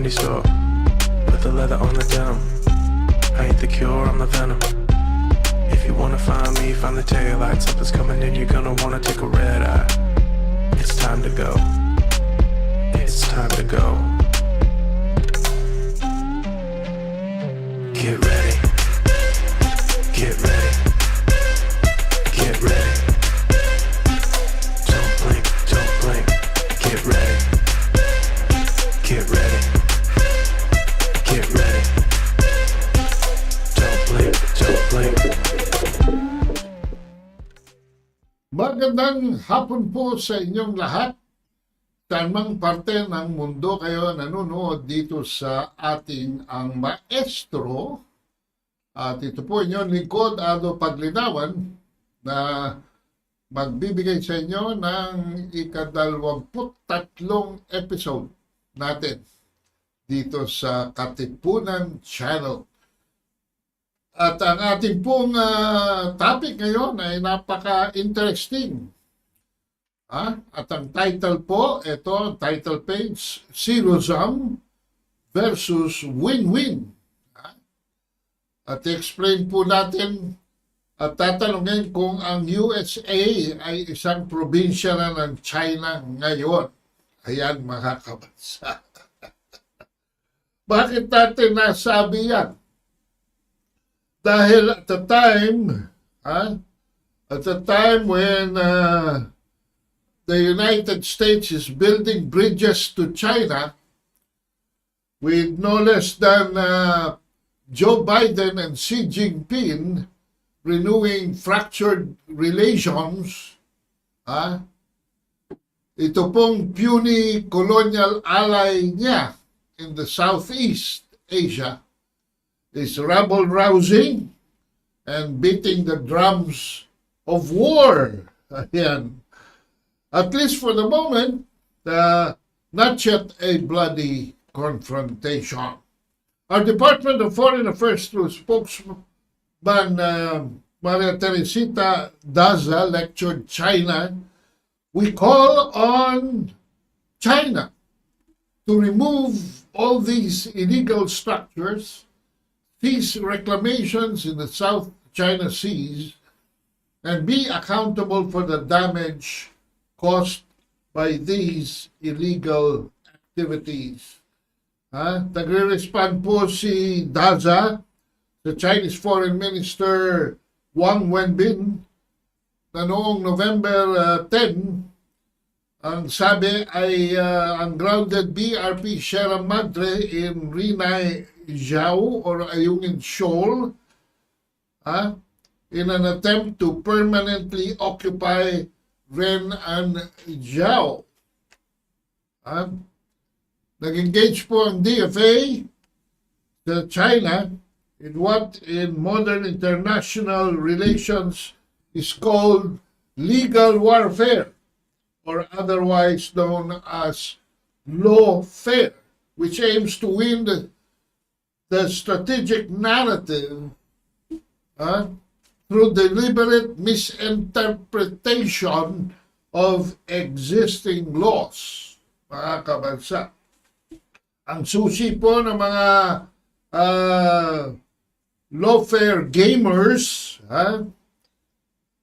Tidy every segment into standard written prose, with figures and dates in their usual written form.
candy store. Put the leather on the denim. I ain't the cure, I'm the venom. If you wanna find me, find the taillights. Something's coming in, you're gonna wanna take a red eye. It's time to go. It's time to go. Get ready. Get ready. Get ready. Don't blink, don't blink. Get ready. Get ready. Get ready. Don't blink, don't blink. Magandang hapon po sa inyong lahat. Tamang parte ng mundo kayo nanonood dito sa ating ang Maestro. At ito po inyong lingkod, Paglinawan, na magbibigay sa inyo ng ika-23 episode natin dito sa Katipunan channel. At ang ating pong topic ngayon ay napaka-interesting. At ang title po, ito, title page, Zero-Sum versus Win-Win. At i-explain po natin at tatanungin kung ang USA ay isang probinsya na ng China ngayon. Ayan mga kabansa. Bakit natin nasabi yan? Dahil at the time when the United States is building bridges to China with no less than Joe Biden and Xi Jinping renewing fractured relations, ito pong puny colonial ally niya in the Southeast Asia is rabble-rousing and beating the drums of war. Ayan. At least for the moment, not yet a bloody confrontation. Our Department of Foreign Affairs through spokesman Maria Teresita Daza lectured China. We call on China to remove all these illegal structures, these reclamations in the South China Seas, and be accountable for the damage caused by these illegal activities. Nagre-respond po si Daza, the Chinese Foreign Minister Wang Wenbin, na noong November 10, ang sabi ay ang grounded BRP Sierra Madre in Rinay Zhao or Ayungin Shoal in an attempt to permanently occupy Ren and Zhao. Nag-engage po ang DFA sa China in what in modern international relations is called legal warfare, or otherwise known as lawfare, which aims to win the strategic narrative through deliberate misinterpretation of existing laws. Mga kabansa, ang susi po ng mga lawfare gamers,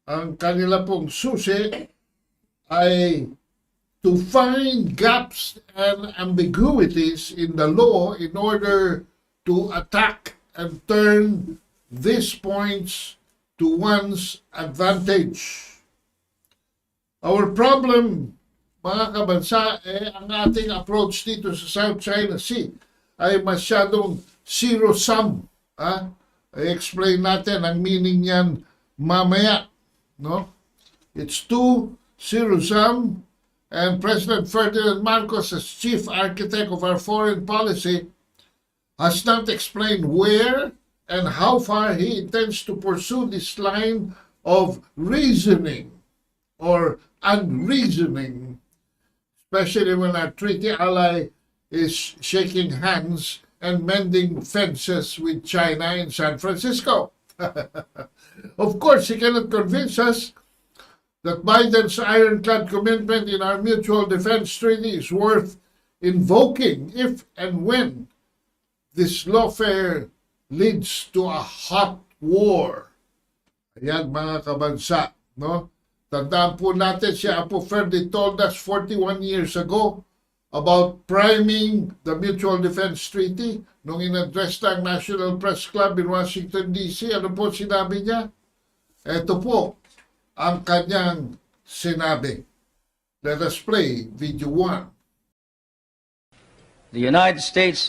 ang kanila pong susi ay to find gaps and ambiguities in the law in order to attack and turn these points to one's advantage. Our problem, mga kabansa, ang ating approach dito sa South China Sea ay masyadong zero-sum. I-explain natin ang meaning niyan mamaya. No? It's too zero-sum, and President Ferdinand Marcos, as chief architect of our foreign policy, has not explained where and how far he intends to pursue this line of reasoning or unreasoning, especially when our treaty ally is shaking hands and mending fences with China in San Francisco. Of course, he cannot convince us that Biden's ironclad commitment in our mutual defense treaty is worth invoking if and when this lawfare leads to a hot war. Ayan mga kabansa, no? Tandaan po natin si Apo Ferdi told us 41 years ago about priming the Mutual Defense Treaty nung in-address ng National Press Club in Washington, D.C. Ano po sinabi niya? Ito po ang kanyang sinabi. Let us play video 1. The United States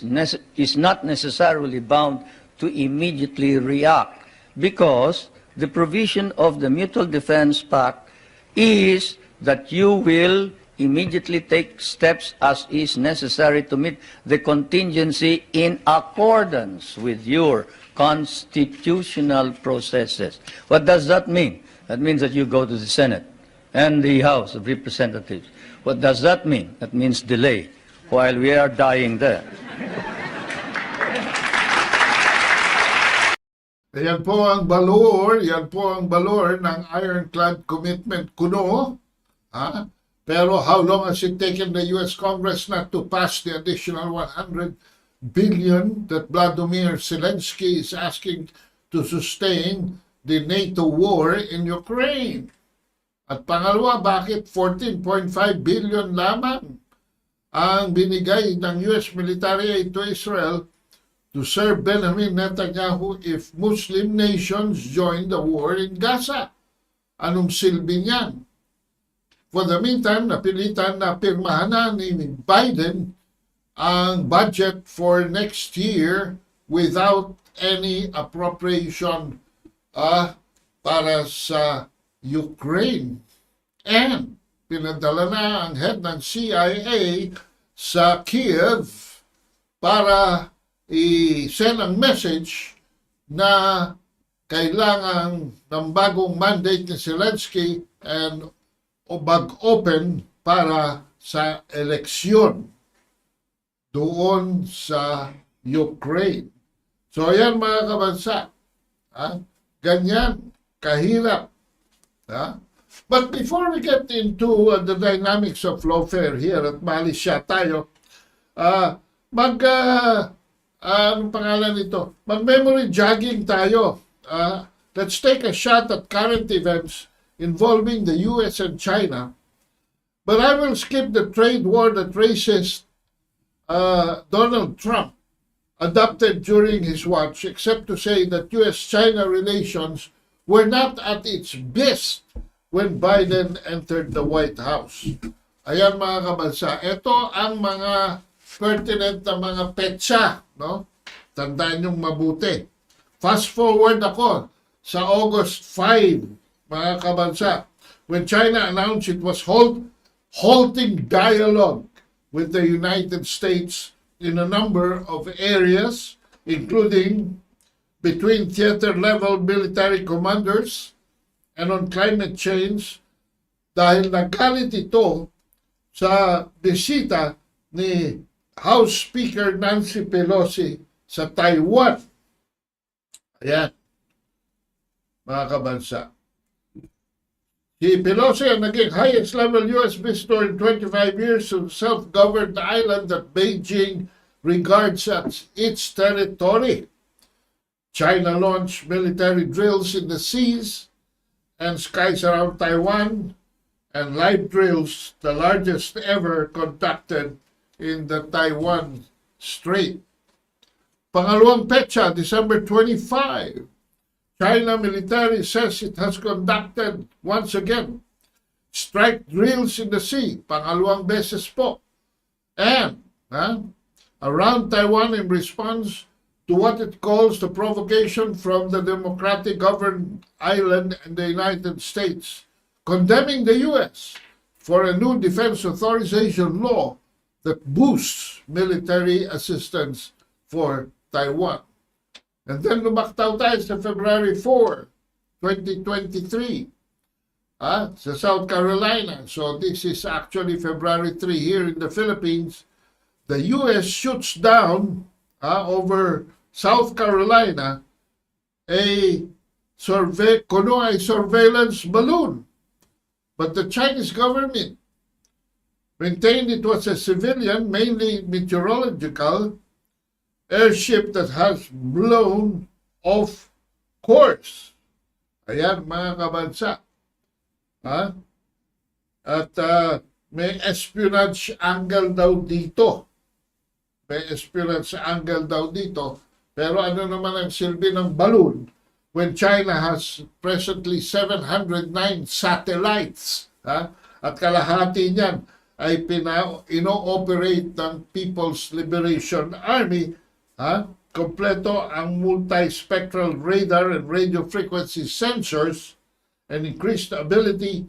is not necessarily bound to immediately react because the provision of the Mutual Defense Pact is that you will immediately take steps as is necessary to meet the contingency in accordance with your constitutional processes. What does that mean? That means that you go to the Senate and the House of Representatives. What does that mean? That means delay while we are dying there. Yan po ang balor ng ironclad commitment kuno. Pero how long has it taken the US Congress not to pass the additional 100 billion that Vladimir Zelensky is asking to sustain the NATO war in Ukraine? At pangalawa, bakit 14.5 billion lamang ang binigay ng US military aid to Israel to serve Benjamin Netanyahu if Muslim nations join the war in Gaza? Anong silbi niyan? For the meantime, napilitan na pirmahan na ni Biden ang budget for next year without any appropriation para sa Ukraine. And pinadala na ang head ng CIA sa Kiev para i-send ang message na kailangan ng bagong mandate ni Zelensky and mag-open para sa eleksyon doon sa Ukraine. So yan mga kabansa, ganyan kahirap. But before we get into the dynamics of lawfare here at Malaysia tayo, anong pangalan nito? Mag-memory jogging tayo. Let's take a shot at current events involving the US and China. But I will skip the trade war that racist Donald Trump adopted during his watch, except to say that US-China relations were not at its best when Biden entered the White House. Ayan mga kabansa, ito ang mga pertinent na mga petsa, no? Tandaan niyong mabuti. Fast forward ako sa August 5, mga kabansa, when China announced it was halting dialogue with the United States in a number of areas, including between theater-level military commanders and on climate change, dahil nagalit ito sa bisita ni House Speaker Nancy Pelosi sa Taiwan. Ayan, mga kabansa. Si Pelosi ang naging highest level U.S. visitor in 25 years to self-governed island that Beijing regards as its territory. China launched military drills in the seas and skies around Taiwan and live drills, the largest ever conducted in the Taiwan Strait. Pangalawang petsa, December 25. China military says it has conducted once again strike drills in the sea. Pangalawang beses po. And around Taiwan in response to what it calls the provocation from the democratic governed island and the United States, condemning the U.S. for a new defense authorization law that boosts military assistance for Taiwan. And then lumaktaw tayo sa February 4, 2023 sa South Carolina. So this is actually February 3 here in the Philippines. The U.S. shoots down over South Carolina a surveillance balloon. But the Chinese government maintained it was a civilian, mainly meteorological, airship that has blown off course. Ayan, mga kabansa. Ha? At may espionage angle daw dito. May espionage angle daw dito. Pero ano naman ang silbi ng balloon when China has presently 709 satellites? Ha? At kalahati niyan ay ino-operate ng People's Liberation Army. Ha? Kompleto ang multi-spectral radar and radio frequency sensors and increased ability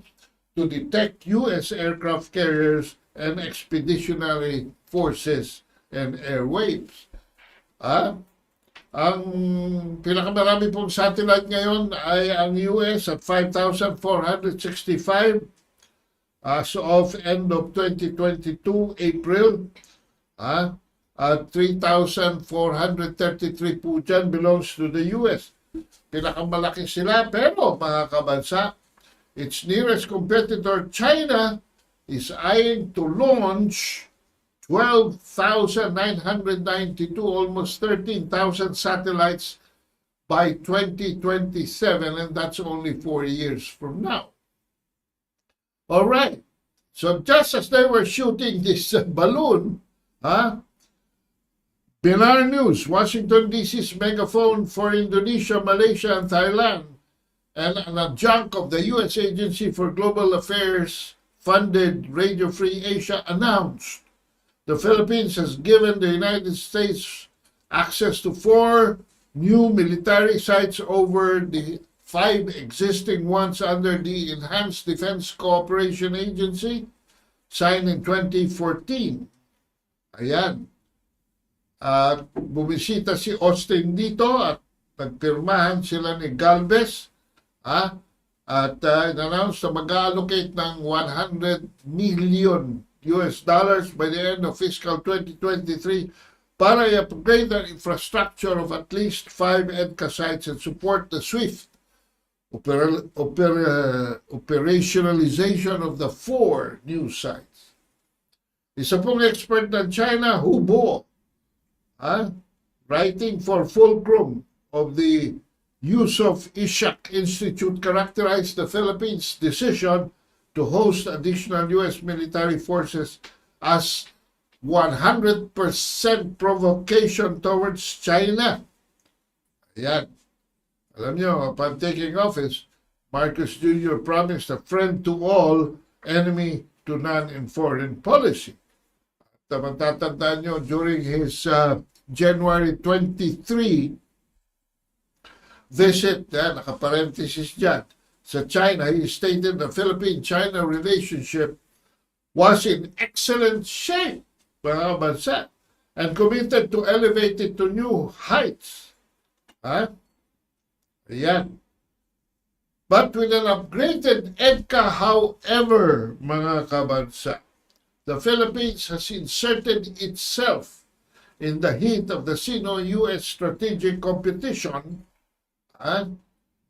to detect U.S. aircraft carriers and expeditionary forces and airwaves. Ang pinakamarami pong satellite ngayon ay ang US at 5,465 as of end of 2022, April. At 3,433 po dyan belongs to the US. Pinakamalaki sila, pero mga kabansa, its nearest competitor, China, is eyeing to launch 12,992, almost 13,000 satellites by 2027, and that's only 4 years from now. All right. So just as they were shooting this balloon, Binar News, Washington, D.C.'s megaphone for Indonesia, Malaysia, and Thailand, and an adjunct of the U.S. Agency for Global Affairs funded Radio Free Asia announced the Philippines has given the United States access to 4 new military sites over the 5 existing ones under the Enhanced Defense Cooperation Agency signed in 2014. Ayan. Bumisita si Austin dito at nagpirmahan sila ni Galvez. At in-announce na mag-allocate ng $100 million by the end of fiscal 2023 para i-upgrade the infrastructure of at least 5 EDCA sites and support the swift operationalization of the 4 new sites. Isa pong expert ng China, Hu Bo, writing for Fulcrum of the Yusuf Ishak Institute, characterized the Philippines' decision to host additional U.S. military forces as 100% provocation towards China. Ayan. Alam nyo, upon taking office, Marcos Jr. promised a friend to all, enemy to none in foreign policy. At matatandaan nyo, during his January 23 visit, nakaparenthesis dyan, sa China, he stated the Philippine-China relationship was in excellent shape, mga bansa, and committed to elevate it to new heights. Ayan. But with an upgraded EDCA, however, mga kabansa, the Philippines has inserted itself in the heat of the Sino-US strategic competition.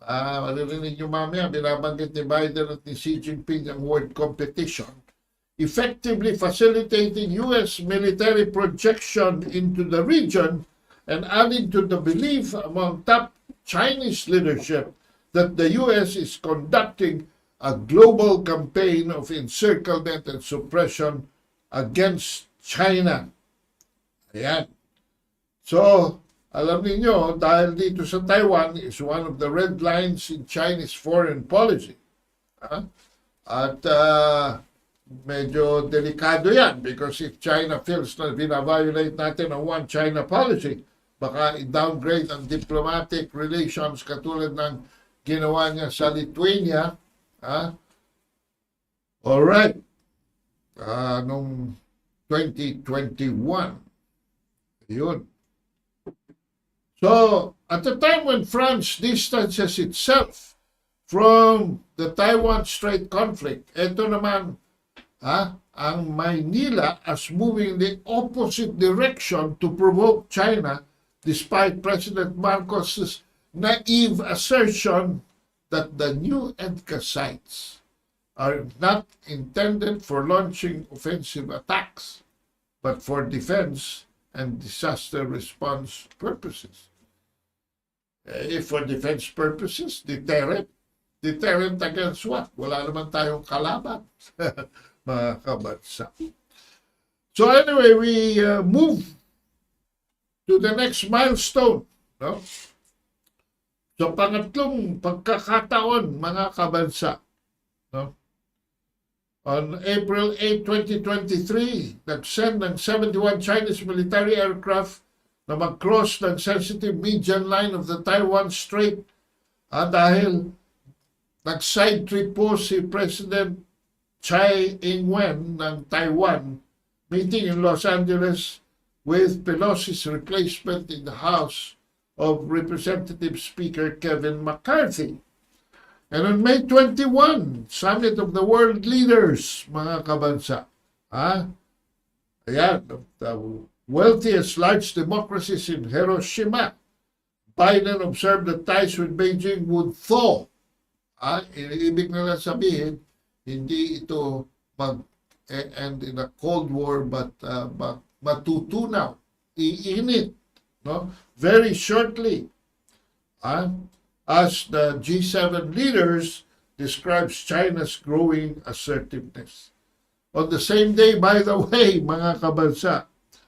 Maririnig nyo mamaya, binabanggit ni Biden at ni Xi Jinping ang word competition, effectively facilitating U.S. military projection into the region and adding to the belief among top Chinese leadership that the U.S. is conducting a global campaign of encirclement and suppression against China. Ayan. So, alam niyo, dahil dito sa Taiwan is one of the red lines in Chinese foreign policy. At medyo delikado yan because if China feels na bina-violate natin ang one China policy, baka i-downgrade ang diplomatic relations katulad ng ginawa niya sa Lithuania. Alright. Noong 2021. Yun. So, at the time when France distances itself from the Taiwan Strait conflict, ito naman, ang Maynila as moving in the opposite direction to provoke China despite President Marcos's naive assertion that the new EDCA sites are not intended for launching offensive attacks, but for defense and disaster response purposes. For defense purposes, deterrent. Deterrent against what? Wala naman tayong kalaban, mga kabansa. So anyway, we move to the next milestone. No? So pangatlong pagkakataon, mga kabansa. No? On April 8, 2023, nag-send ng 71 Chinese military aircraft na mag-cross ng sensitive median line of the Taiwan Strait dahil nag-side trip po si President Tsai Ing-wen ng Taiwan, meeting in Los Angeles with Pelosi's replacement in the House of Representatives Speaker Kevin McCarthy. And on May 21, Summit of the World Leaders, mga kabansa. Ayan, the wealthiest large democracies in Hiroshima. Biden observed that ties with Beijing would thaw. Ibig nila sabihin, hindi ito end in a Cold War, but matutunaw, iinit, no? Very shortly. As the G7 leaders describes China's growing assertiveness. On the same day, by the way, mga kabansa,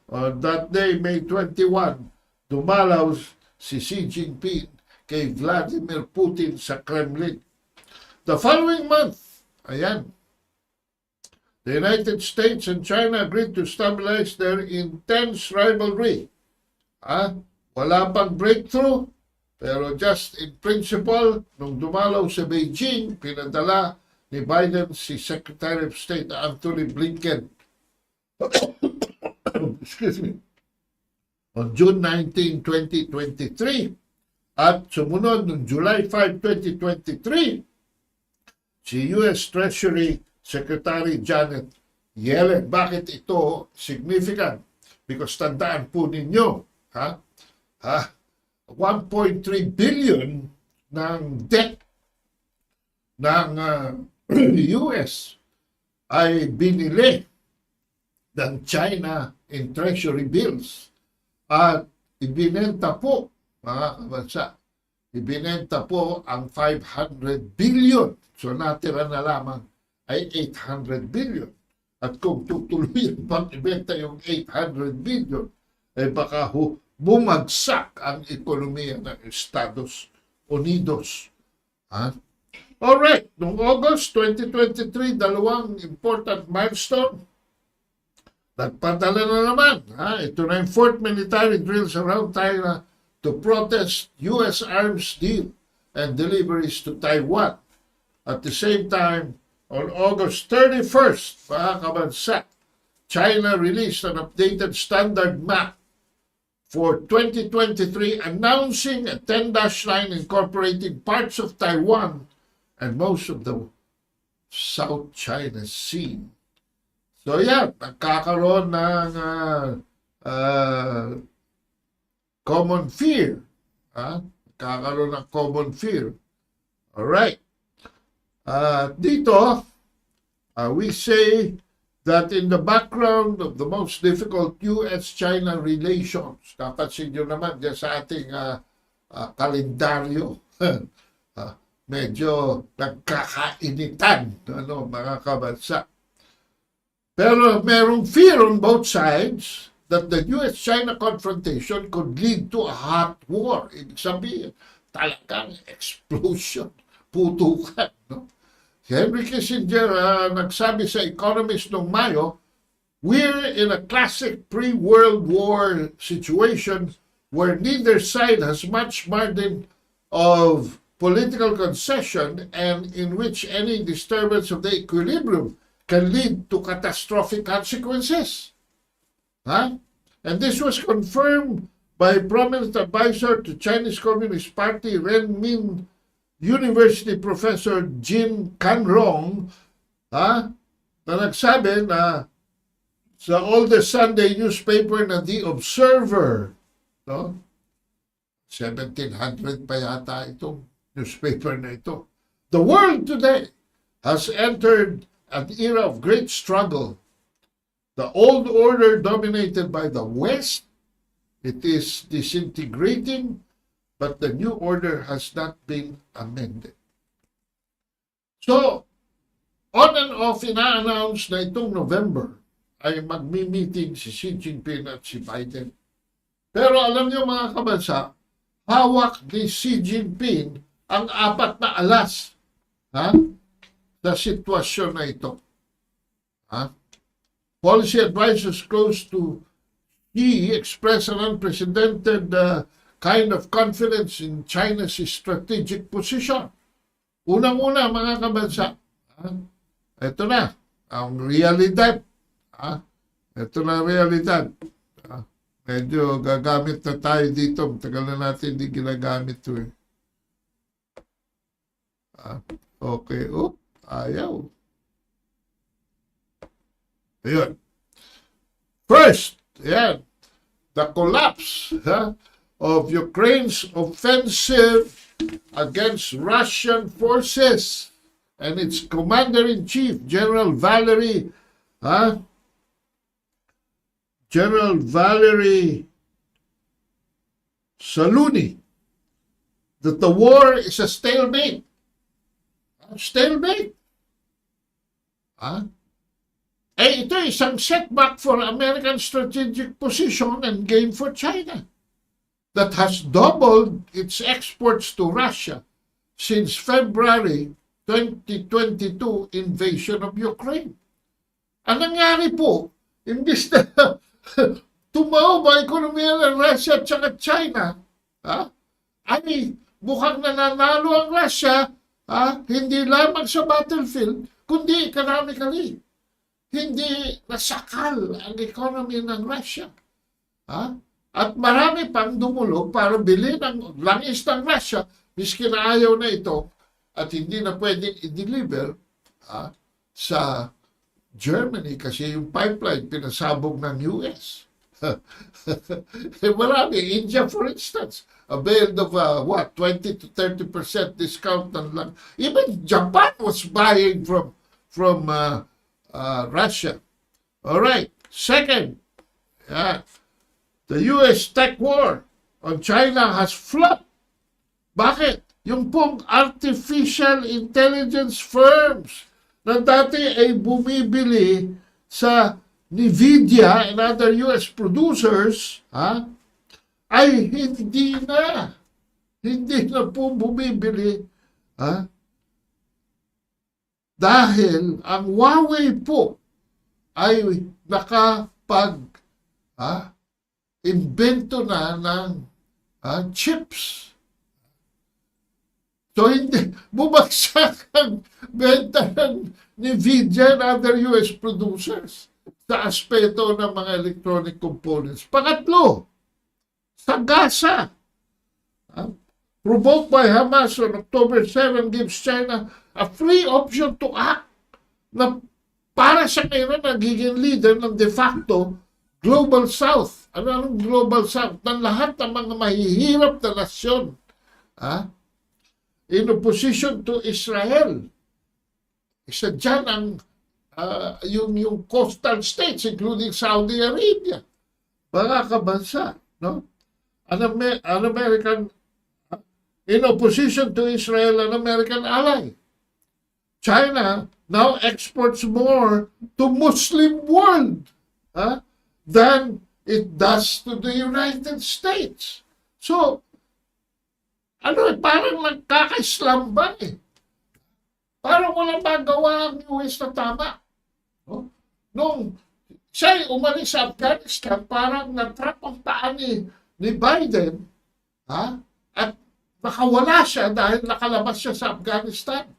on that day, May 21, dumalaw si Xi Jinping kay Vladimir Putin sa Kremlin. The following month, ayan, the United States and China agreed to stabilize their intense rivalry. Wala pang breakthrough, pero just in principle, nung dumalaw sa Beijing, pinadala ni Biden si Secretary of State Anthony Blinken. Excuse me. On June 19, 2023, at sumunod noong July 5, 2023, si U.S. Treasury Secretary Janet Yellen. Bakit ito significant? Because tandaan po ninyo, 1.3 billion ng debt ng U.S. ay binili ng China in treasury bills at ibinenta po, mga kabansa, ibinenta po ang 500 billion. So natira na lamang ay 800 billion. At kung tutuloy pang ibenta yung 800 billion, ay baka bumagsak ang ekonomiya ng Estados Unidos. Alright, noong August 2023, dalawang important milestone. Nagpadala na naman. Ito na yung fourth military drills around China to protest U.S. arms deal and deliveries to Taiwan. At the same time, on August 31st, mga kabansa, China released an updated standard map for 2023 announcing a 10-dash line incorporating parts of Taiwan and most of the South China Sea. So yan, nagkakaroon ng common fear. Nagkakaroon ng common fear. Alright. Dito, we say that in the background of the most difficult U.S.-China relations, napansin nyo naman dyan sa ating kalendaryo, medyo nagkakainitan, mga kabansa. Pero merong fear on both sides that the U.S.-China confrontation could lead to a hot war. Ibig sabihin, talagang explosion, putukan, no? Henry Kissinger nagsabi sa Economist noong Mayo, we're in a classic pre-World War situation where neither side has much margin of political concession and in which any disturbance of the equilibrium can lead to catastrophic consequences. And this was confirmed by prominent advisor to Chinese Communist Party Renmin University Professor Jin Canrong, na nagsabi na sa oldest Sunday newspaper na The Observer, no? 1700 pa yata itong newspaper na ito. The world today has entered an era of great struggle. The old order dominated by the West, it is disintegrating, but the new order has not been amended. So, on and off, ina-announce na itong November ay magmi-meeting si Xi Jinping at si Biden. Pero alam niyo mga kabansa, hawak ni Xi Jinping ang 4 na alas sa sitwasyon na ito. Policy advisors close to Xi express an unprecedented kind of confidence in China's strategic position. Unang-una mga kabansa, ito na ang realidad. Ito na ang realidad. Medyo gagamit na tayo dito. Tagal na natin hindi ginagamit ito eh. Okay. Ayaw. Ayun. First, the collapse of Ukraine's offensive against Russian forces and its commander-in-chief, General Valery Saluni, that the war is a stalemate. Stalemate. Ito isang setback for American strategic position and gain for China that has doubled its exports to Russia since February 2022 invasion of Ukraine. Ang nangyari po, imbis na tumaob ang ekonomiya ng Russia at saka China, ay mukhang nananalo ang Russia, hindi lamang sa battlefield, kundi economically. Hindi nasakal ang economy ng Russia. At marami pang dumulog para bilhin ang langis ng Russia, miski na ayaw na ito, at hindi na pwedeng i-deliver sa Germany kasi yung pipeline pinasabog ng US. Marami. India, for instance, availed of 20 to 30% discount lang. Even Japan was buying from Russia. All right. Second, the US tech war on China has flopped. Bakit? Yung pong artificial intelligence firms na dati ay bumibili sa NVIDIA and other US producers, ay hindi na po bumibili, dahil ang Huawei po ay invento na ng chips. So, hindi, bumagsak ang benta ng NVIDIA and other US producers sa aspeto ng mga electronic components. Pangatlo, sa Gaza, provoked by Hamas on October 7 gives China a free option to act na para siya ngayon nagiging leader ng de facto Global South. Ano ang Global South? Ng lahat ng mga mahihirap na nasyon. In opposition to Israel. Isa dyan ang yung coastal states, including Saudi Arabia. Mga kabansa, no? An American, in opposition to Israel, an American ally. China now exports more to Muslim world than it does to the United States. So, parang nagkaka-Islam ba Parang walang magawa ang US na tama. No? Nung siya'y umalis sa Afghanistan, parang natrap ang paa ni Biden, at nakawala siya dahil nakalabas siya sa Afghanistan.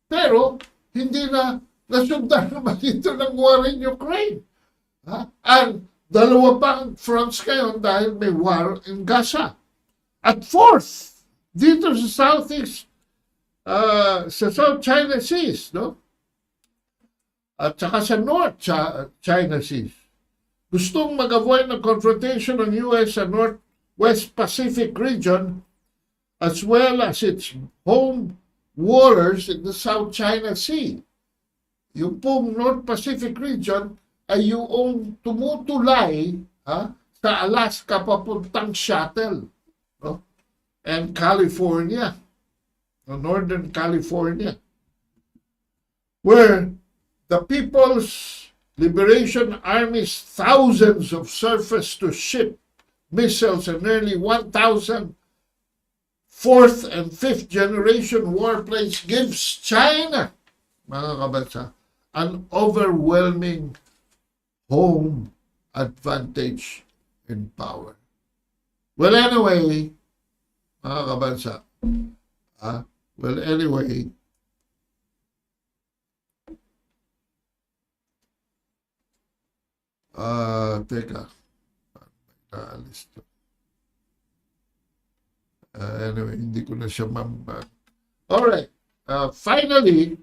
Pero, hindi na nasundan naman ito ng war in Ukraine. Ang dalawa pang fronts ngayon dahil may war in Gaza. At fourth, dito sa Southeast, sa South China Seas, no? At saka sa North China Seas. Gustong mag-avoid ng confrontation ng US sa Northwest Pacific region as well as its home waters in the South China Sea. Yung pong North Pacific region ay yung tumutulay sa Alaska papuntang shuttle, no? And California, Northern California, where the People's Liberation Army's thousands of surface-to-ship missiles and nearly 1,000 fourth and fifth generation warplanes gives China, mga kabansa, an overwhelming home advantage in power. Well, anyway, mga kabansa, teka, naalis to. Anyway, hindi ko na siya Alright, finally,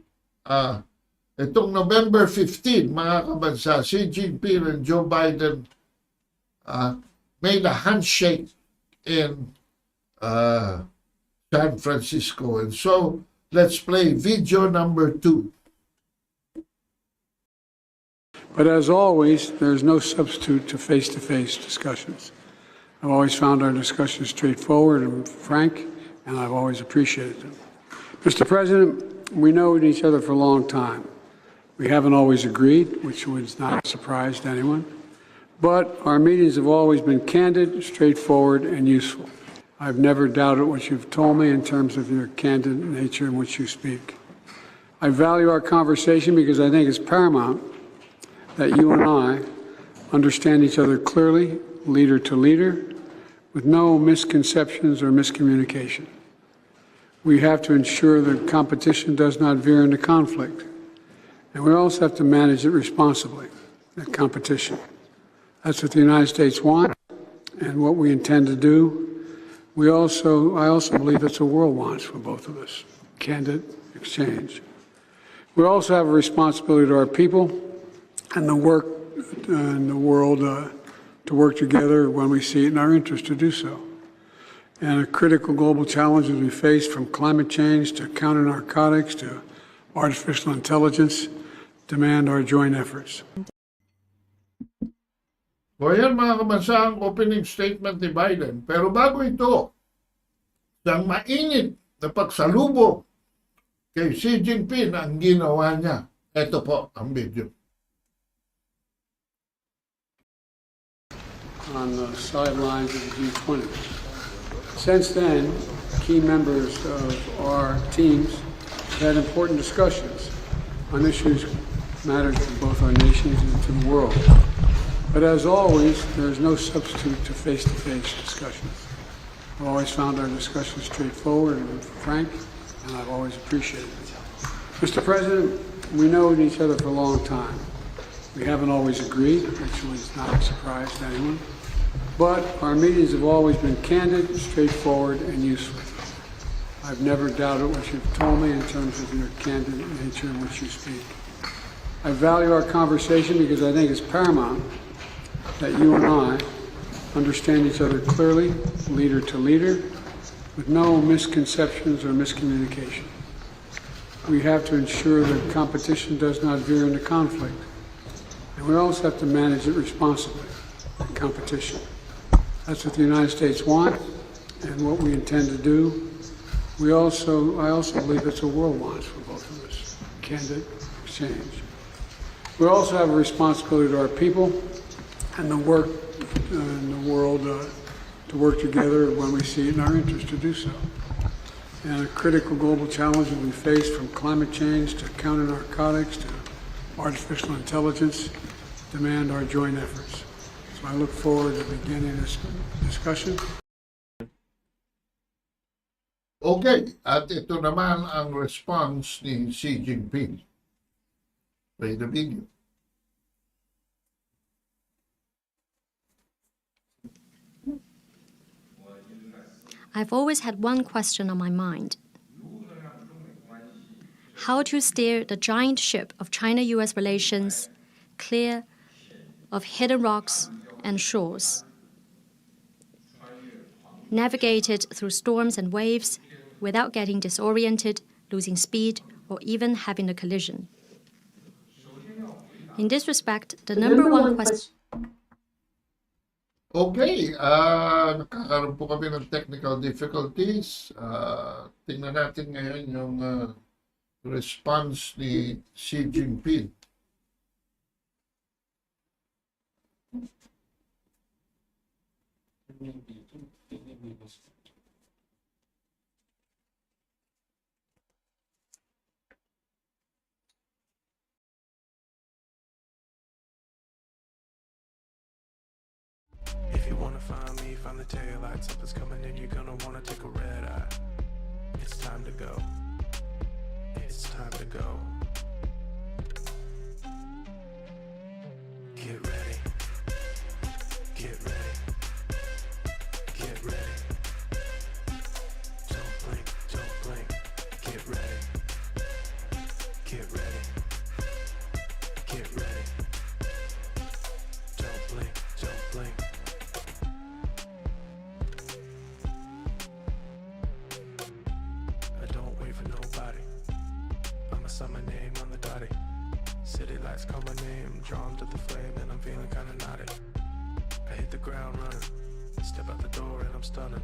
itong November 15, mga kabansa, Xi Jinping and Joe Biden made a handshake in San Francisco. And so, let's play video number 2. But as always, there's no substitute to face-to-face discussions. I've always found our discussions straightforward and frank, and I've always appreciated them. Mr. President, we know each other for a long time. We haven't always agreed, which was not a surprise to anyone, but our meetings have always been candid, straightforward, and useful. I've never doubted what you've told me in terms of your candid nature in which you speak. I value our conversation because I think it's paramount that you and I understand each other clearly, leader to leader, with no misconceptions or miscommunication. We have to ensure that competition does not veer into conflict, and we also have to manage it responsibly, that competition. That's what the United States wants and what we intend to do. I also believe that's what the world wants for both of us, candid exchange. We also have a responsibility to our people and the work in the world to work together when we see it in our interest to do so. And a critical global challenge as we face, from climate change to counter-narcotics to artificial intelligence, demand our joint efforts. So yan, mga kabansa, ang opening statement ni Biden. Pero bago ito, ang mainit na pagsalubong kay Xi Jinping ang ginawa niya. Ito po ang video. On the sidelines of the G20. Since then, key members of our teams have had important discussions on issues matters to both our nations and to the world. But as always, there is no substitute to face-to-face discussions. I've always found our discussions straightforward and frank, and I've always appreciated it. Mr. President, we know each other for a long time. We haven't always agreed, which was not a surprise to anyone. But our meetings have always been candid, straightforward, and useful. I've never doubted what you've told me in terms of your candid nature in which you speak. I value our conversation because I think it's paramount that you and I understand each other clearly, leader to leader, with no misconceptions or miscommunication. We have to ensure that competition does not veer into conflict, and we also have to manage it responsibly, competition. That's what the United States wants and what we intend to do. I also believe that's what the world wants for both of us, candid exchange. We also have a responsibility to our people and the work in the world to work together when we see it in our interest to do so. And a critical global challenge that we face, from climate change to counter-narcotics to artificial intelligence, demand our joint efforts. So I look forward to beginning this discussion. Okay, at ito naman ang response ni Xi Jinping. Play the video. I've always had one question on my mind. How to steer the giant ship of China-US relations clear of hidden rocks and shores, navigated through storms and waves without getting disoriented, losing speed, or even having a collision. In this respect, the number one question. Okay, nakakaroon po kami ng technical difficulties. Tingnan natin ngayon yung response ni Xi Jinping. If you wanna find me, find the taillights. If it's coming in, you're gonna wanna take a red eye. It's time to go. It's time to go. Get ready. Get ready. Get ready. Don't blink, don't blink. Get ready. Get ready. Get ready. Don't blink, don't blink. I don't wait for nobody. I'ma sign my name on the dotty. City lights call my name, drawn to the flame, and I'm feeling kinda naughty. I hit the ground running, step out the door and I'm stunning.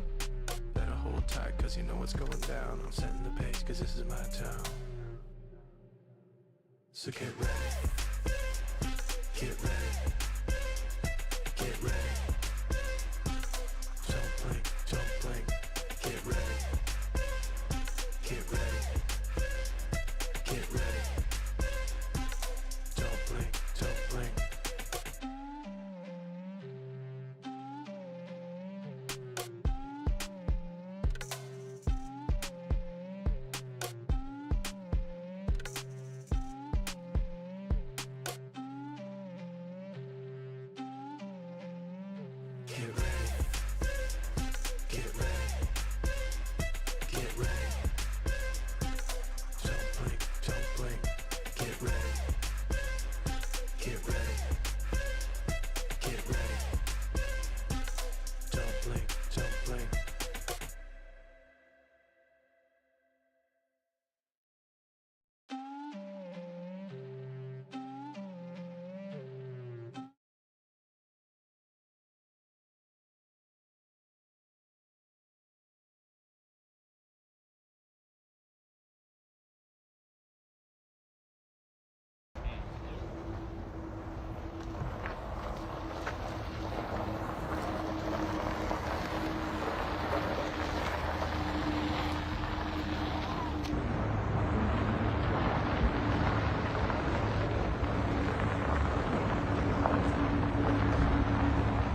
Better hold tight cause you know what's going down. I'm setting the pace cause this is my town. So get ready. Get ready. Get ready. Don't blink, don't blink. Get ready. Get ready. Get ready. Don't blink, don't blink. Get ready. Get ready. Get ready. Don't blink, don't blink. Get ready. Get ready. Get ready. Don't blink, don't blink.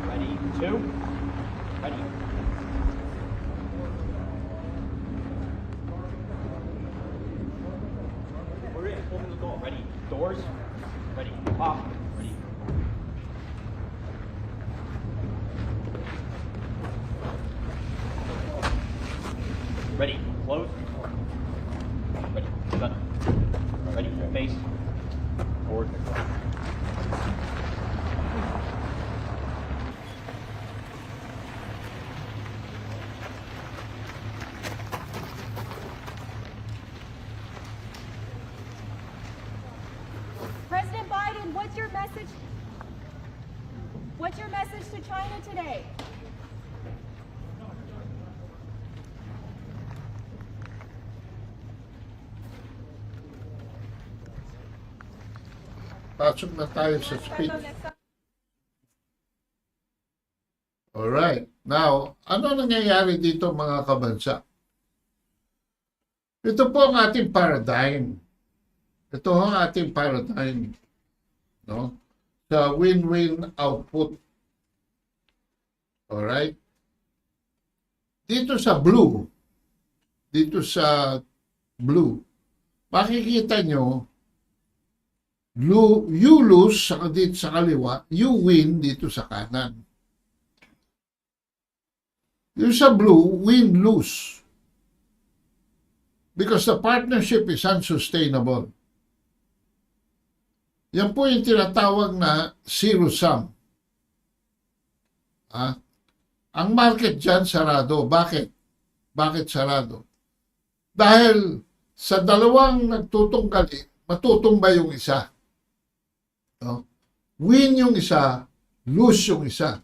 Ready, two, ready. We're in, open the door, ready. Doors, ready. Pop, ready. Ready, close. Ready, shut. Ready, face. Forward. President Biden, what's your message? What's your message to China today? Pasok na tayo sa speech. Alright. Now, ano nangyayari dito mga kabansa? Ito po ang ating paradigm. Ito ang ating paradigm. No? Sa win-win output. Alright? Dito sa blue, makikita nyo, you lose dito sa kaliwa, you win dito sa kanan. Yung sa blue, win-lose. Because the partnership is unsustainable. Yan po yung tinatawag na zero-sum. Ang market dyan sarado. Bakit? Bakit sarado? Dahil sa dalawang nagtutunggali, matutumba yung isa. No? Win yung isa, lose yung isa.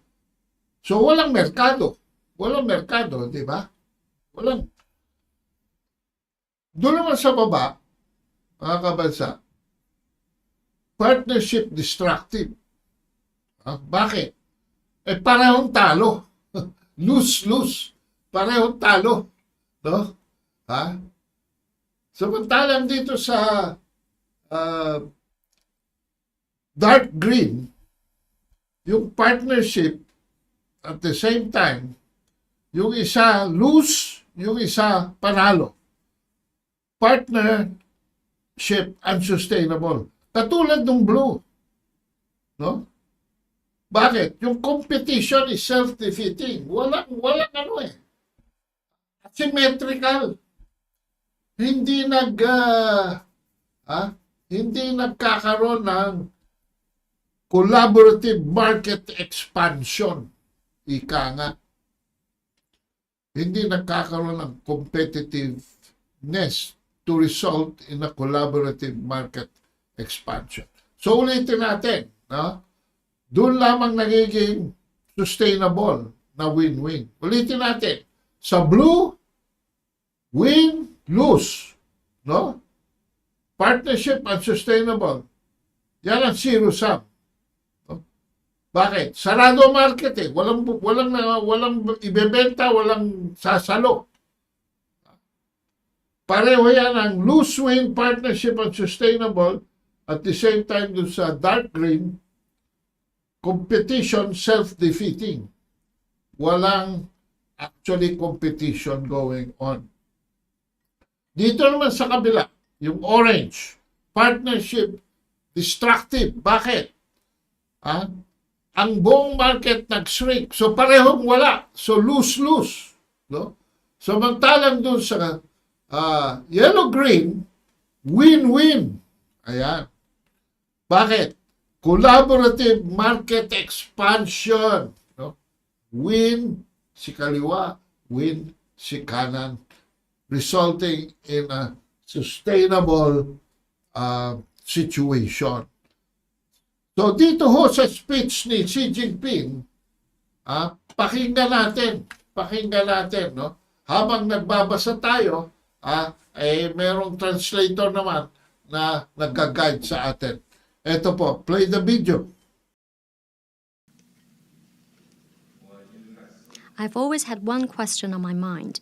So, walang merkado. Walang merkado, di ba? Walang. Doon naman sa baba, mga kabansa, partnership destructive. Bakit? Parehong talo. Lose-lose. Parehong talo. No? Samantalang dito sa dark green, yung partnership at the same time, yung isa lose, yung isa panalo. Partnership unsustainable. Katulad ng blue. No? Bakit? Yung competition is self-defeating. Walang ano eh. Symmetrical. Hindi nagkakaroon ng collaborative market expansion. Ika nga. Hindi nagkakaroon ng competitiveness to result in a collaborative market expansion. So ulitin natin, no? Doon lamang nagiging sustainable na win-win. Ulitin natin. Sa blue, win, lose. No? Partnership and sustainable. Yan ang zero-sum. No? Bakit? Sarado market eh. Walang ibebenta, walang sasalo. Pareho yan ang lose-win, partnership and sustainable. At the same time, dun sa dark green, competition self-defeating. Walang actually competition going on. Dito naman sa kabila, yung orange, partnership destructive. Bakit? Ang buong market nag-shrink. So parehong wala. So lose-lose. No? Samantalang dun sa yellow-green, win-win. Ayan. Bakit? Collaborative market expansion. No? Win si kaliwa, win si kanan, resulting in a sustainable situation. So dito ho sa speech ni Xi Jinping, pakinggan natin, no? Habang nagbabasa tayo, merong translator naman na nagga-guide sa atin. Eto po, play the video. I've always had one question on my mind.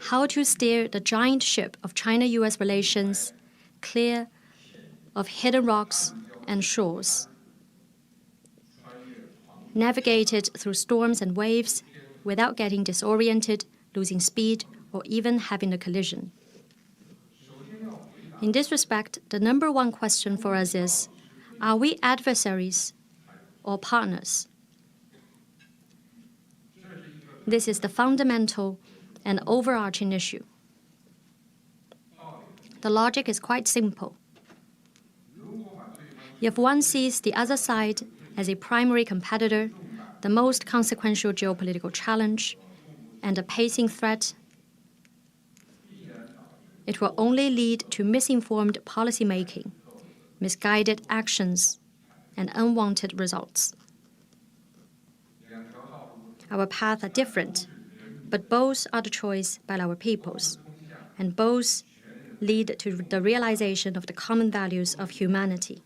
How to steer the giant ship of China-US relations clear of hidden rocks and shores, navigate it through storms and waves without getting disoriented, losing speed, or even having a collision. In this respect, the number one question for us is, are we adversaries or partners? This is the fundamental and overarching issue. The logic is quite simple. If one sees the other side as a primary competitor, the most consequential geopolitical challenge, and a pacing threat, it will only lead to misinformed policymaking, misguided actions, and unwanted results. Our paths are different, but both are the choice by our peoples, and both lead to the realization of the common values of humanity.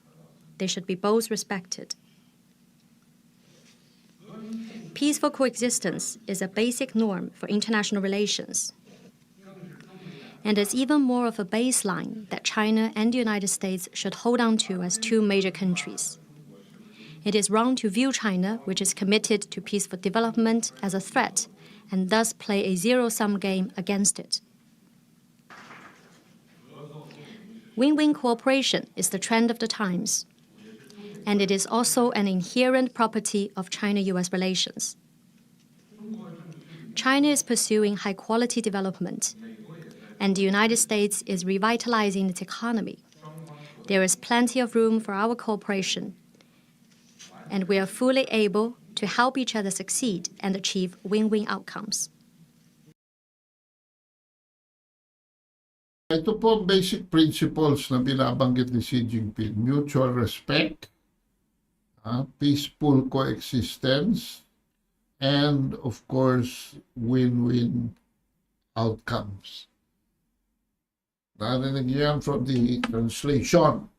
They should be both respected. Peaceful coexistence is a basic norm for international relations, and is even more of a baseline that China and the United States should hold on to as two major countries. It is wrong to view China, which is committed to peaceful development, as a threat, and thus play a zero-sum game against it. Win-win cooperation is the trend of the times, and it is also an inherent property of China-US relations. China is pursuing high-quality development, and the United States is revitalizing its economy. There is plenty of room for our cooperation, and we are fully able to help each other succeed and achieve win-win outcomes. Ito po ang basic principles na binabanggit ni Xi Jinping. Mutual respect, peaceful coexistence, and of course, win-win outcomes. Narinig yan from the translation.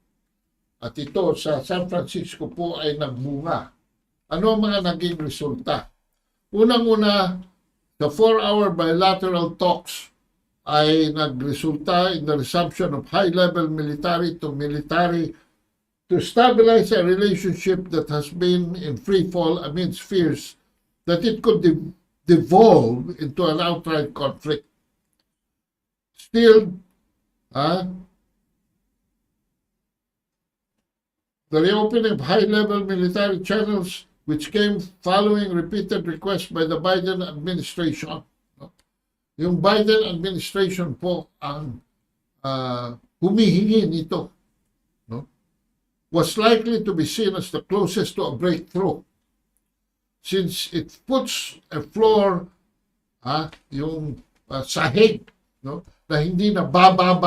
At ito sa San Francisco po ay nagbunga. Ano ang mga naging resulta? Unang-una, the 4-hour bilateral talks ay nagresulta in the resumption of high-level military to stabilize a relationship that has been in free fall amidst fears that it could devolve into an outright conflict. Still, the reopening of high-level military channels, which came following repeated requests by the Biden administration. Yung Biden administration po ang humihingi nito, was likely to be seen as the closest to a breakthrough, since it puts a floor, yung sahig, na hindi na baba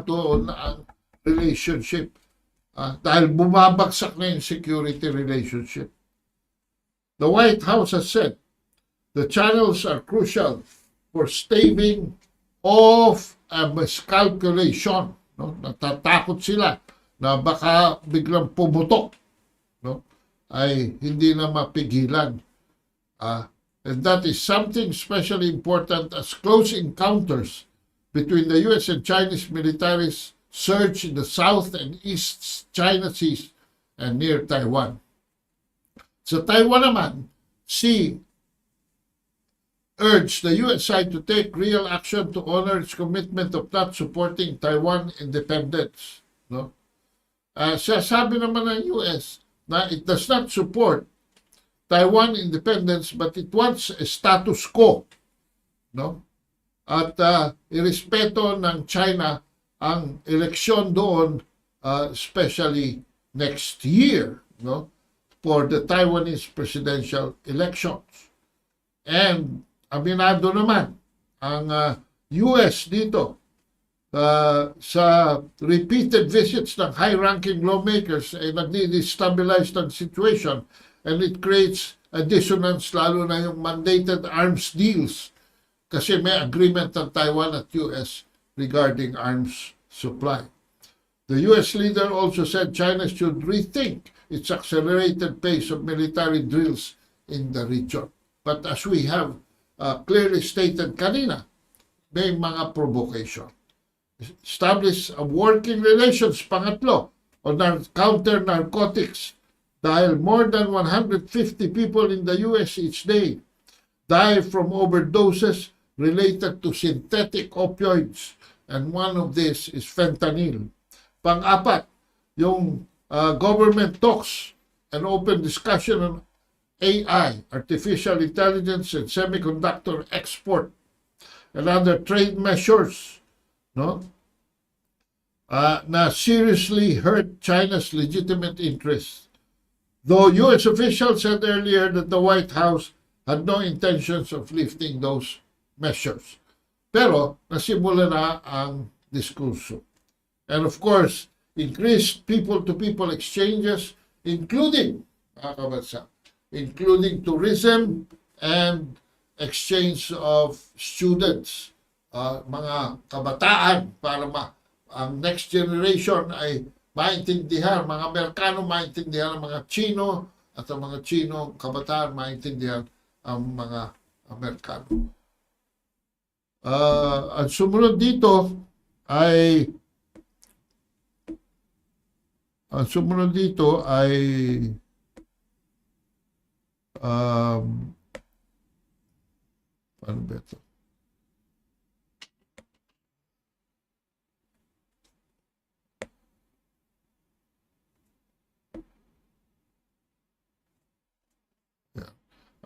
doon ang relationship, dahil bumabagsak na yung security relationship. The White House has said the channels are crucial for staving off a miscalculation. Natatakot sila na baka biglang pumutok, ay hindi na mapigilan. And that is something especially important as close encounters between the U.S. and Chinese militaries surge in the South and East China Seas and near Taiwan. Sa Taiwan naman, Xi urged the U.S. side to take real action to honor its commitment of not supporting Taiwan independence. Sabi naman ng U.S. na it does not support Taiwan independence but it wants a status quo. At irespeto ng China ang eleksyon doon, especially next year, for the Taiwanese presidential elections. And aminado naman ang US dito sa repeated visits ng high-ranking lawmakers ay nagdi-destabilize ng situation, and it creates a dissonance lalo na yung mandated arms deals kasi may agreement ng Taiwan at US regarding arms supply. The US leader also said China should rethink its accelerated pace of military drills in the region. But as we have clearly stated kanina, may mga provocation. Establish a working relations, pangatlo, on counter-narcotics dahil more than 150 people in the US each day die from overdoses related to synthetic opioids, and one of these is fentanyl. Pang-apat, yung government talks and open discussion on AI, artificial intelligence, and semiconductor export, and other trade measures, na seriously hurt China's legitimate interests. Though U.S. officials said earlier that the White House had no intentions of lifting those measures. Pero nasimula na ang diskurso. And of course, increased people-to-people exchanges, including tourism and exchange of students, mga kabataan, para ang next generation ay maintindihan, mga Amerikano maintindihan ang mga Chino, at ang mga Chino kabataan maintindihan ang mga Amerikano. Ang sumunod dito ay ano ba ito?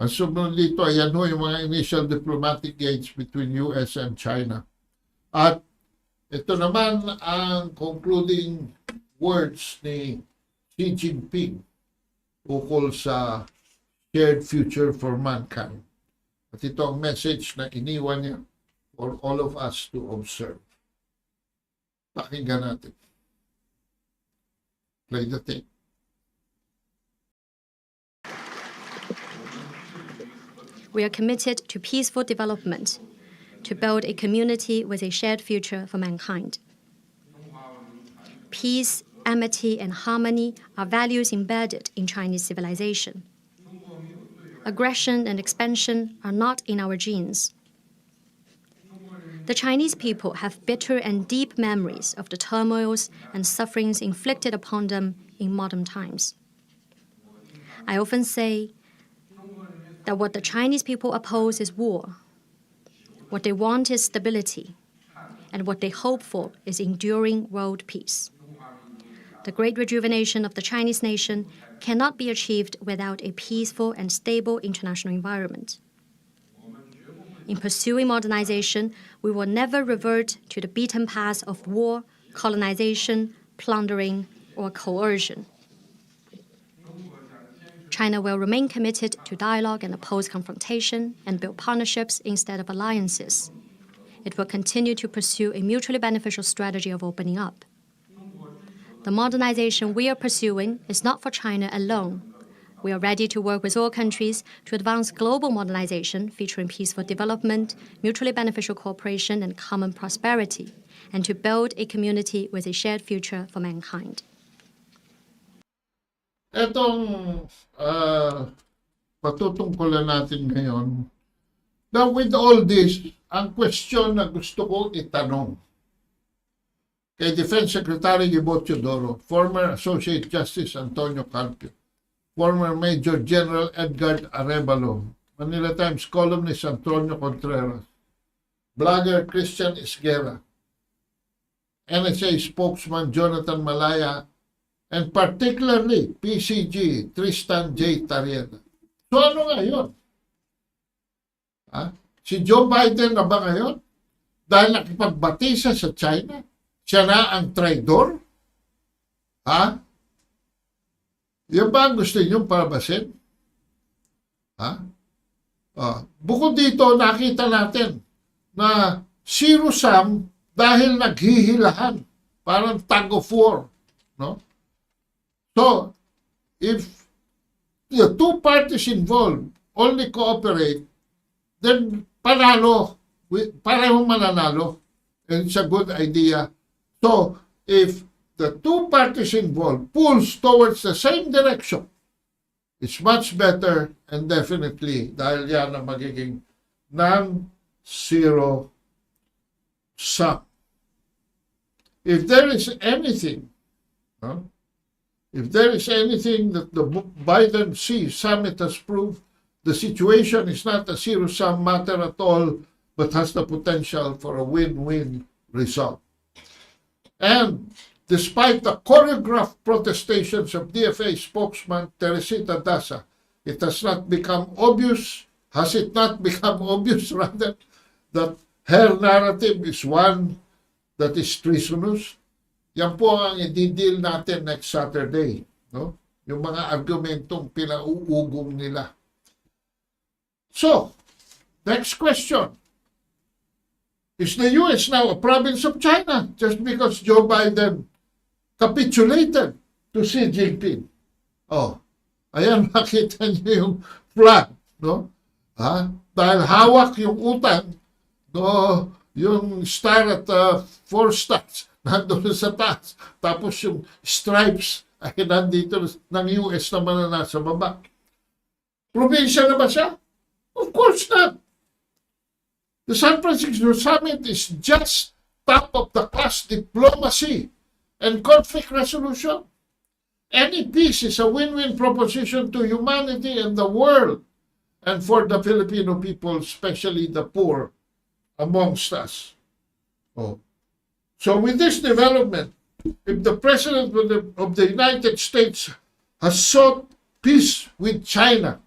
Ang sumunod dito ay ano yung mga initial diplomatic gains between US and China. At ito naman ang concluding words ni Xi Jinping ukol sa shared future for mankind. At ito ang message na iniwan niya for all of us to observe. Pakinggan natin. Play the tape. We are committed to peaceful development, to build a community with a shared future for mankind. Peace, amity, and harmony are values embedded in Chinese civilization. Aggression and expansion are not in our genes. The Chinese people have bitter and deep memories of the turmoils and sufferings inflicted upon them in modern times. I often say that what the Chinese people oppose is war. What they want is stability, and what they hope for is enduring world peace. The great rejuvenation of the Chinese nation cannot be achieved without a peaceful and stable international environment. In pursuing modernization, we will never revert to the beaten path of war, colonization, plundering, or coercion. China will remain committed to dialogue and oppose confrontation and build partnerships instead of alliances. It will continue to pursue a mutually beneficial strategy of opening up. The modernization we are pursuing is not for China alone. We are ready to work with all countries to advance global modernization featuring peaceful development, mutually beneficial cooperation, and common prosperity, and to build a community with a shared future for mankind. Etong patutungkulan natin ngayon, na with all this, ang question na gusto ko itanong kay Defense Secretary Gibo Teodoro, former Associate Justice Antonio Carpio, former Major General Edgar Arevalo, Manila Times columnist Antonio Contreras, blogger Christian Esguerra, NSA spokesman Jonathan Malaya, and particularly PCG Tristan J. Tarieta. So ano ngayon? Si Joe Biden na ba ngayon? Dahil nakipagbatisa sa China? Siya na ang traidor? Yan ba ang gusto ninyong parabasin? Bukod dito, nakita natin na zero-sum dahil naghihilahan. Parang tug of war. No? So, if the two parties involved only cooperate, then panalo, parehong mananalo. And it's a good idea. So, if the two parties involved pulls towards the same direction, it's much better and definitely dahil yan ang magiging non-zero sum. If there is anything, if there is anything that the Biden-Xi summit has proved, the situation is not a zero-sum matter at all, but has the potential for a win-win result. And despite the choreographed protestations of DFA spokesman Teresita Daza, it has not become obvious, has it not become obvious rather, that her narrative is one that is treasonous? Yan po ang i-deal natin next Saturday. No? Yung mga argumentong pinauugong nila. So, next question. Is the U.S. now a province of China just because Joe Biden capitulated to Xi Jinping? Ayan, makita niyo yung flag. No? Dahil hawak yung utang, no? Yung star at 4 stars, nandun sa taas. Tapos yung stripes ay nandito ng US naman na nasa baba. Probinsya na ba siya? Of course not. The San Francisco Summit is just top-of-the-class diplomacy and conflict resolution. Any peace is a win-win proposition to humanity and the world, and for the Filipino people, especially the poor amongst us. So with this development, if the President of the United States has sought peace with China,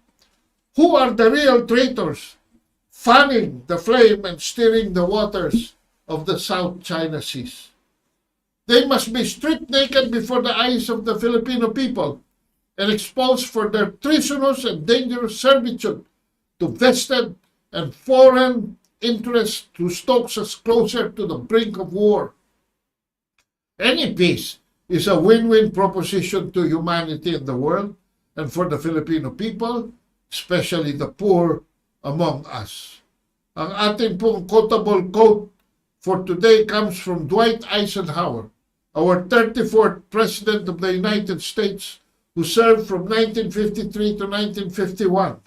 who are the real traitors fanning the flame and stirring the waters of the South China Seas? They must be stripped naked before the eyes of the Filipino people and exposed for their treasonous and dangerous servitude to vested and foreign interests to stoke us closer to the brink of war. Any peace is a win-win proposition to humanity in the world and for the Filipino people, especially the poor among us. Ang ating pong quotable quote for today comes from Dwight Eisenhower, our 34th President of the United States, who served from 1953 to 1951,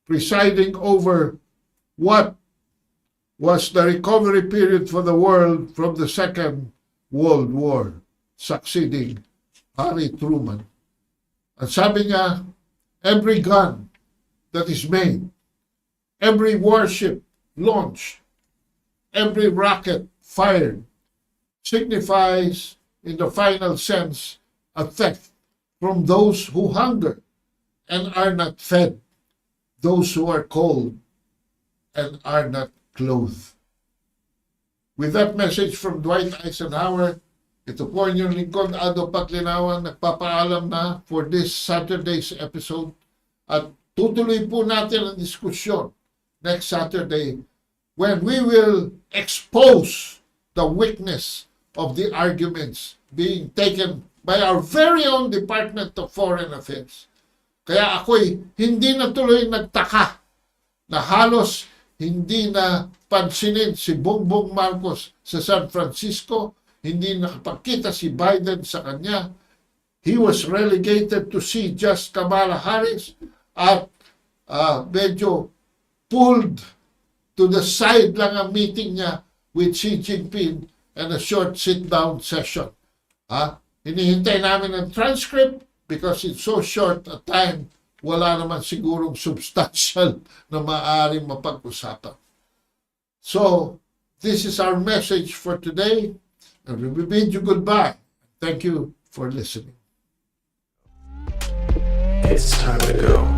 presiding over what was the recovery period for the world from the Second World War, succeeding Harry Truman. At sabi niya, every gun that is made, every warship launched, every rocket fired signifies, in the final sense, a theft from those who hunger and are not fed, those who are cold and are not clothed. With that message from Dwight Eisenhower, ito po ang inyong lingkod, Ado Paglinawan, nagpapaalam na for this Saturday's episode. At tutuloy po natin ang diskusyon next Saturday when we will expose the weakness of the arguments being taken by our very own Department of Foreign Affairs. Kaya ako'y hindi na tuloy nagtaka na halos hindi na pansinin si Bongbong Marcos sa San Francisco, hindi nakapagkita si Biden sa kanya. He was relegated to see just Kamala Harris at medyo pulled to the side lang ang meeting niya with Xi Jinping and a short sit-down session. Hinihintay namin ang transcript because it's so short a time, wala naman sigurong substantial na maaaring mapag-usapan. So, this is our message for today, and we bid you goodbye. Thank you for listening. It's time to go.